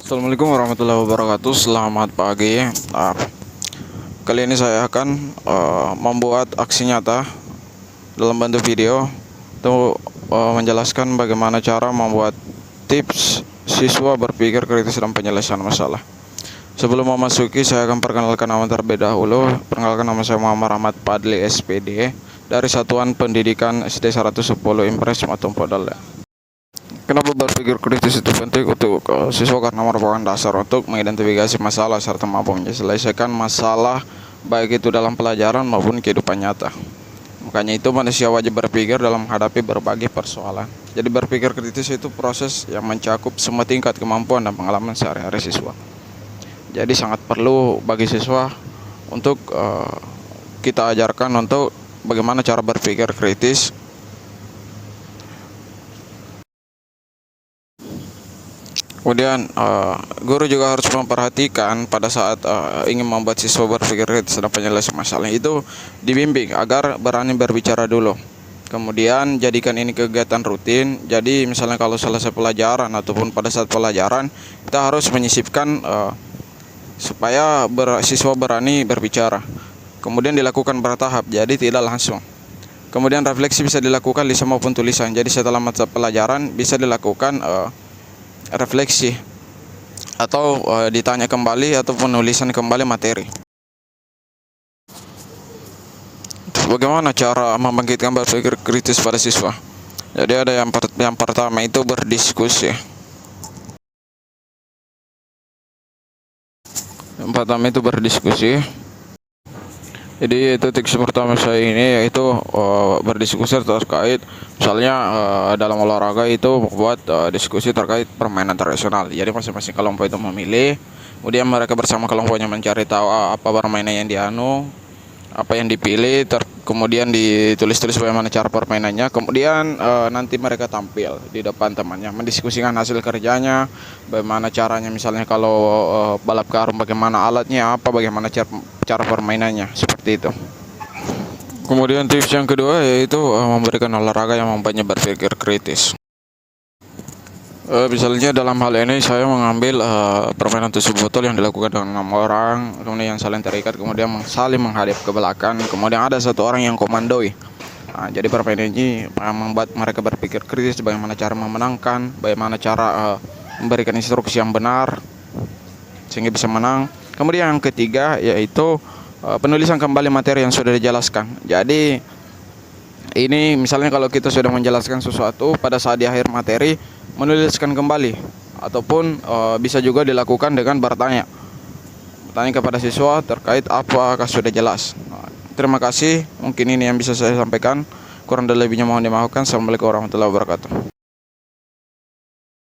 Assalamualaikum warahmatullahi wabarakatuh. Selamat pagi. Kali ini saya akan membuat aksi nyata dalam bentuk video untuk menjelaskan bagaimana cara membuat tips siswa berpikir kritis dalam penyelesaian masalah. Sebelum memasuki, saya akan perkenalkan nama terlebih dahulu. Perkenalkan, nama saya Muhammad Ahmad Padli SPD dari Satuan Pendidikan SD 110 Impres Matung Podal. Kenapa berpikir kritis itu penting untuk siswa? Karena merupakan dasar untuk mengidentifikasi masalah serta mampu menyelesaikan masalah baik itu dalam pelajaran maupun kehidupan nyata. Makanya itu manusia wajib berpikir dalam menghadapi berbagai persoalan. Jadi berpikir kritis itu proses yang mencakup semua tingkat kemampuan dan pengalaman sehari-hari siswa. Jadi sangat perlu bagi siswa untuk kita ajarkan untuk bagaimana cara berpikir kritis. Kemudian guru juga harus memperhatikan pada saat ingin membuat siswa berpikir kritis dalam penyelesaian masalah itu dibimbing agar berani berbicara dulu. Kemudian jadikan ini kegiatan rutin. Jadi misalnya kalau selesai pelajaran ataupun pada saat pelajaran kita harus menyisipkan supaya siswa berani berbicara. Kemudian dilakukan bertahap, jadi tidak langsung. Kemudian refleksi bisa dilakukan lisan maupun tulisan. Jadi setelah mata pelajaran bisa dilakukan refleksi atau ditanya kembali ataupun penulisan kembali materi. Bagaimana cara membangkitkan berpikir kritis pada siswa? Jadi ada yang pertama itu berdiskusi. Yang pertama itu berdiskusi. Jadi itu tips pertama saya ini yaitu berdiskusi terkait misalnya dalam olahraga itu buat diskusi terkait permainan tradisional. Jadi masing-masing kelompok itu memilih, kemudian mereka bersama kelompoknya mencari tahu apa permainan yang apa yang dipilih, kemudian ditulis-tulis bagaimana cara permainannya. Kemudian nanti mereka tampil di depan temannya mendiskusikan hasil kerjanya, bagaimana caranya, misalnya kalau balap karung bagaimana alatnya, bagaimana cara permainannya, seperti itu. Kemudian tips yang kedua yaitu memberikan olahraga yang membuatnya berpikir kritis. Misalnya dalam hal ini saya mengambil permainan tusuk botol yang dilakukan dengan 6 orang, kemudian yang saling terikat, kemudian saling menghadap ke belakang, kemudian ada satu orang yang komandoi. Jadi permainan ini membuat mereka berpikir kritis bagaimana cara memenangkan, bagaimana cara memberikan instruksi yang benar sehingga bisa menang. Kemudian yang ketiga yaitu penulisan kembali materi yang sudah dijelaskan. Jadi ini misalnya kalau kita sudah menjelaskan sesuatu, pada saat di akhir materi menuliskan kembali, ataupun bisa juga dilakukan dengan bertanya kepada siswa terkait apakah sudah jelas. Terima kasih, mungkin ini yang bisa saya sampaikan, kurang dan lebihnya mohon dimaafkan. Assalamualaikum warahmatullahi wabarakatuh.